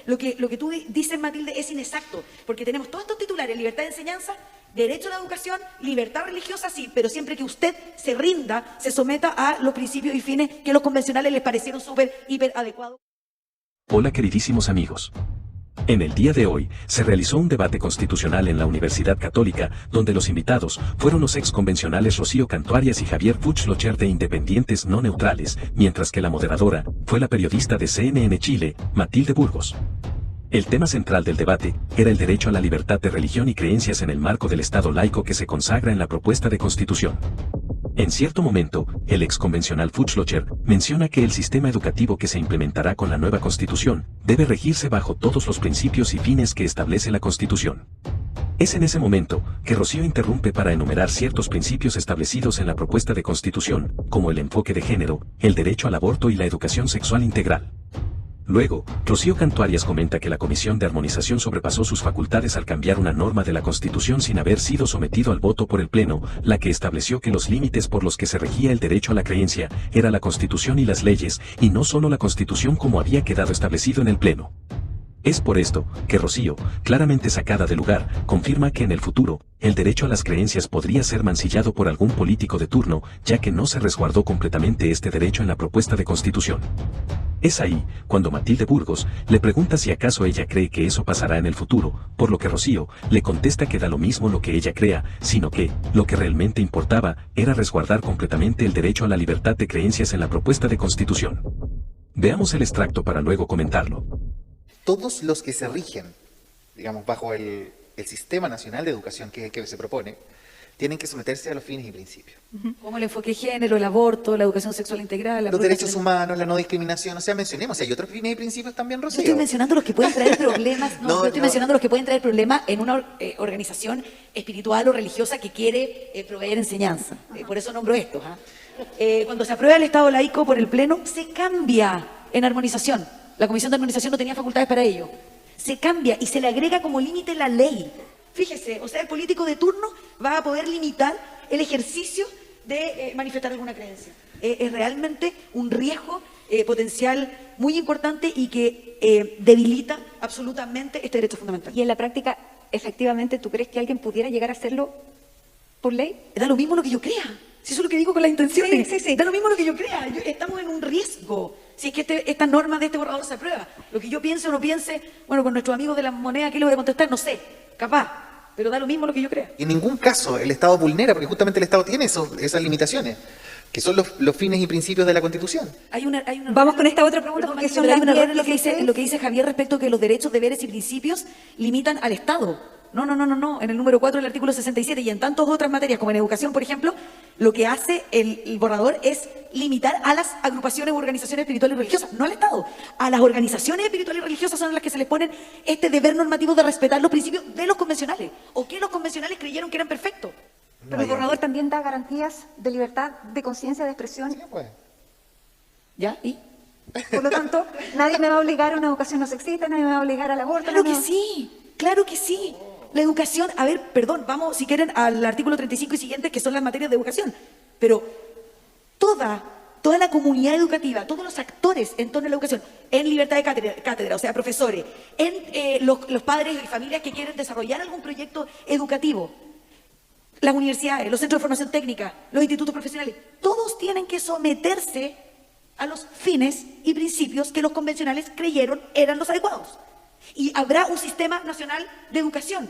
Lo que tú dices, Matilde, es inexacto, porque tenemos todos estos titulares: libertad de enseñanza, derecho a la educación, libertad religiosa, sí, pero siempre que usted se rinda, se someta a los principios y fines que los convencionales les parecieron súper, hiper adecuados. Hola queridísimos amigos. En el día de hoy, se realizó un debate constitucional en la Universidad Católica, donde los invitados fueron los exconvencionales Rocío Canto Arias y Javier Puig Locher de Independientes No Neutrales, mientras que la moderadora fue la periodista de CNN Chile, Matilde Burgos. El tema central del debate era el derecho a la libertad de religión y creencias en el marco del Estado laico que se consagra en la propuesta de constitución. En cierto momento, el exconvencional Puig Locher menciona que el sistema educativo que se implementará con la nueva Constitución debe regirse bajo todos los principios y fines que establece la Constitución. Es en ese momento que Rocío interrumpe para enumerar ciertos principios establecidos en la propuesta de Constitución, como el enfoque de género, el derecho al aborto y la educación sexual integral. Luego, Rocío Canto Arias comenta que la Comisión de Armonización sobrepasó sus facultades al cambiar una norma de la Constitución sin haber sido sometido al voto por el Pleno, la que estableció que los límites por los que se regía el derecho a la creencia era la Constitución y las leyes, y no solo la Constitución como había quedado establecido en el Pleno. Es por esto que Rocío, claramente sacada de lugar, confirma que en el futuro, el derecho a las creencias podría ser mancillado por algún político de turno, ya que no se resguardó completamente este derecho en la propuesta de Constitución. Es ahí cuando Matilde Burgos le pregunta si acaso ella cree que eso pasará en el futuro, por lo que Rocío le contesta que da lo mismo lo que ella crea, sino que lo que realmente importaba era resguardar completamente el derecho a la libertad de creencias en la propuesta de Constitución. Veamos el extracto para luego comentarlo. Todos los que se rigen, digamos, bajo el Sistema Nacional de Educación que se propone, tienen que someterse a los fines y principios. Como el enfoque de género, el aborto, la educación sexual integral, los derechos humanos, la no discriminación, o sea, mencionemos, hay otros fines y principios también, Rocío. No estoy mencionando los que pueden traer problemas, yo estoy mencionando los que pueden traer problemas en una organización espiritual o religiosa que quiere proveer enseñanza. Por eso nombro estos. Cuando se aprueba el Estado laico por el Pleno, se cambia en armonización. La Comisión de Armonización no tenía facultades para ello. Se cambia y se le agrega como límite la ley. Fíjese, o sea, el político de turno va a poder limitar el ejercicio de manifestar alguna creencia. Es realmente un riesgo potencial muy importante y que debilita absolutamente este derecho fundamental. Y en la práctica, efectivamente, ¿tú crees que alguien pudiera llegar a hacerlo por ley? Da lo mismo lo que yo crea. Si eso es lo que digo con las intenciones. Sí. Da lo mismo lo que yo crea. Estamos en un riesgo. Si es que esta norma de este borrador se aprueba. Lo que yo piense o no piense, bueno, con nuestros amigos de la moneda, ¿qué les voy a contestar? No sé, capaz, pero da lo mismo lo que yo crea. En ningún caso el Estado vulnera, porque justamente el Estado tiene esas limitaciones, que son los fines y principios de la Constitución. Vamos con esta otra pregunta, porque son hay un error en lo que dice Javier respecto a que los derechos, deberes y principios limitan al Estado. No. En el número 4 del artículo 67 y en tantas otras materias, como en educación, por ejemplo, lo que hace el borrador es limitar a las agrupaciones u organizaciones espirituales y religiosas, no al Estado. A las organizaciones espirituales y religiosas son las que se les ponen este deber normativo de respetar los principios de los convencionales, o que los convencionales creyeron que eran perfectos. Pero el borrador también da garantías de libertad de conciencia, de expresión. Sí, pues. ¿Ya? ¿Y? Por lo tanto, nadie me va a obligar a una educación no sexista, nadie me va a obligar al aborto. Claro que sí. La educación, a ver, perdón, vamos si quieren al artículo 35 y siguientes, que son las materias de educación, pero toda la comunidad educativa, todos los actores en torno a la educación, en libertad de cátedra, o sea, profesores, en los padres y familias que quieren desarrollar algún proyecto educativo, las universidades, los centros de formación técnica, los institutos profesionales, todos tienen que someterse a los fines y principios que los convencionales creyeron eran los adecuados. Y habrá un sistema nacional de educación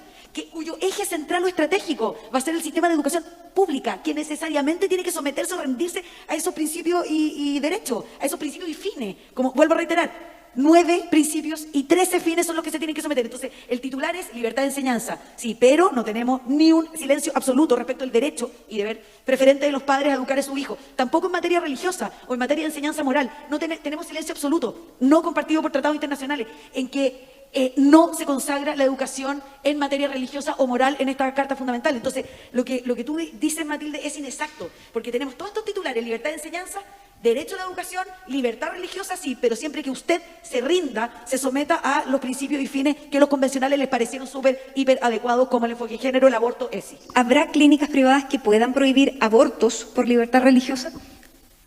cuyo eje central o estratégico va a ser el sistema de educación pública, que necesariamente tiene que someterse o rendirse a esos principios y derechos, a esos principios y fines. Como vuelvo a reiterar, 9 principios y 13 fines son los que se tienen que someter. Entonces, el titular es libertad de enseñanza, sí, pero no tenemos ni un silencio absoluto respecto al derecho y deber preferente de los padres a educar a su hijo. Tampoco en materia religiosa o en materia de enseñanza moral. No tenemos silencio absoluto, no compartido por tratados internacionales, en que no se consagra la educación en materia religiosa o moral en esta Carta Fundamental. Entonces, lo que tú dices, Matilde, es inexacto, porque tenemos todos estos titulares: libertad de enseñanza, derecho a la educación, libertad religiosa, sí, pero siempre que usted se rinda, se someta a los principios y fines que los convencionales les parecieron súper, hiper adecuados, como el enfoque de género, el aborto, sí. ¿Habrá clínicas privadas que puedan prohibir abortos por libertad religiosa?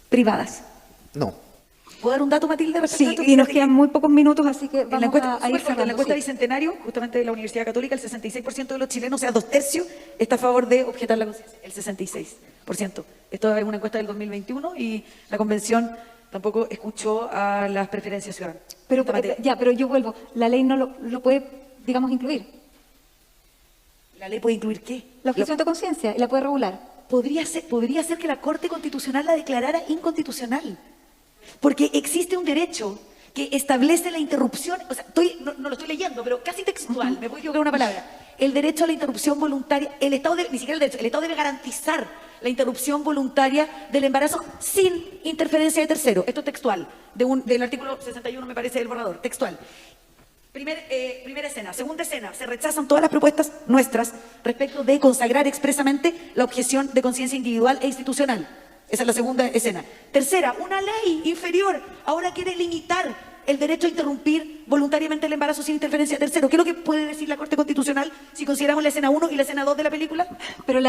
Privadas. No. ¿Puedo dar un dato, Matilde, respecto Sí, a esto? y nos Fíjate quedan muy pocos minutos, así que en la vamos encuesta, a ir por supuesto, en la cerrando. encuesta Sí. Bicentenario, justamente de la Universidad Católica, el 66% de los chilenos, o sea, 2/3, está a favor de objetar la conciencia. El 66%. Esto es una encuesta del 2021 y la convención tampoco escuchó a las preferencias ciudadanas. Pero, Esta materia. ya, pero yo vuelvo. La ley no lo puede, digamos, incluir. ¿La ley puede incluir qué? La objeción de conciencia y la puede regular. Podría ser que la Corte Constitucional la declarara inconstitucional. Porque existe un derecho que establece la interrupción, o sea, no lo estoy leyendo, pero casi textual, me voy a equivocar una palabra. El derecho a la interrupción voluntaria, el Estado debe, ni siquiera el derecho, el Estado debe garantizar la interrupción voluntaria del embarazo sin interferencia de tercero. Esto es textual, del artículo 61, me parece, del borrador, textual. Primera escena. Segunda escena, se rechazan todas las propuestas nuestras respecto de consagrar expresamente la objeción de conciencia individual e institucional. Esa es la segunda escena. Tercera, una ley inferior ahora quiere limitar el derecho a interrumpir voluntariamente el embarazo sin interferencia de tercero. ¿Qué es lo que puede decir la Corte Constitucional si consideramos la escena 1 y la escena 2 de la película? Pero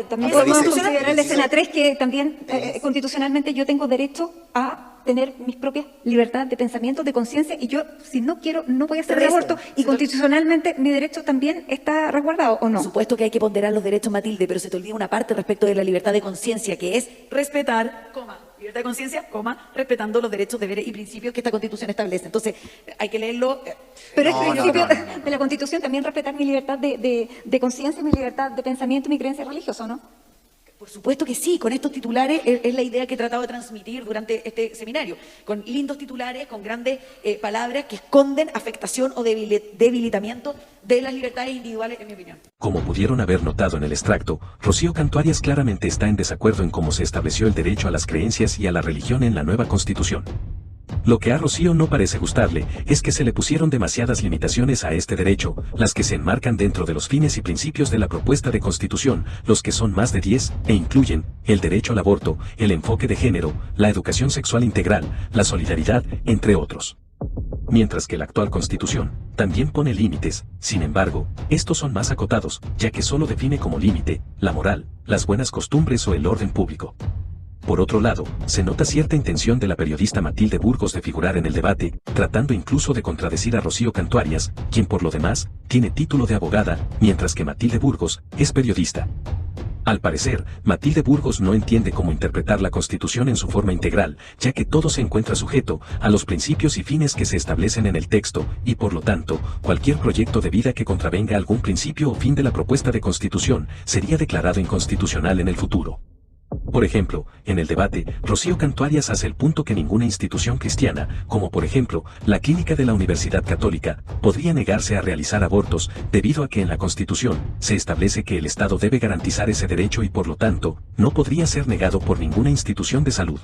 también Eso podemos dice- considerar la escena dice- 3, que también constitucionalmente yo tengo derecho a tener mis propias libertades de pensamiento, de conciencia, y yo, si no quiero, no voy a hacer el Resto. aborto, y constitucionalmente mi derecho también está resguardado, ¿o Por no? supuesto que hay que ponderar los derechos, Matilde, pero se te olvida una parte respecto de la libertad de conciencia, que es respetar, libertad de conciencia, respetando los derechos, deberes y principios que esta Constitución establece. Entonces, hay que leerlo. Pero No, el no, principio no. de la Constitución también respetar mi libertad de conciencia, mi libertad de pensamiento, mi creencia religiosa, ¿no? Por supuesto que sí, con estos titulares es la idea que he tratado de transmitir durante este seminario, con lindos titulares, con grandes palabras que esconden afectación o debilitamiento de las libertades individuales, en mi opinión. Como pudieron haber notado en el extracto, Rocío Canto Arias claramente está en desacuerdo en cómo se estableció el derecho a las creencias y a la religión en la nueva Constitución. Lo que a Rocío no parece gustarle es que se le pusieron demasiadas limitaciones a este derecho, las que se enmarcan dentro de los fines y principios de la propuesta de Constitución, los que son más de 10, e incluyen el derecho al aborto, el enfoque de género, la educación sexual integral, la solidaridad, entre otros. Mientras que la actual Constitución también pone límites, sin embargo, estos son más acotados, ya que solo define como límite la moral, las buenas costumbres o el orden público. Por otro lado, se nota cierta intención de la periodista Matilde Burgos de figurar en el debate, tratando incluso de contradecir a Rocío Canto Arias, quien por lo demás, tiene título de abogada, mientras que Matilde Burgos es periodista. Al parecer, Matilde Burgos no entiende cómo interpretar la Constitución en su forma integral, ya que todo se encuentra sujeto a los principios y fines que se establecen en el texto, y por lo tanto, cualquier proyecto de vida que contravenga algún principio o fin de la propuesta de Constitución sería declarado inconstitucional en el futuro. Por ejemplo, en el debate, Rocío Canto Arias hace el punto que ninguna institución cristiana, como por ejemplo, la Clínica de la Universidad Católica, podría negarse a realizar abortos, debido a que en la Constitución se establece que el Estado debe garantizar ese derecho y por lo tanto, no podría ser negado por ninguna institución de salud.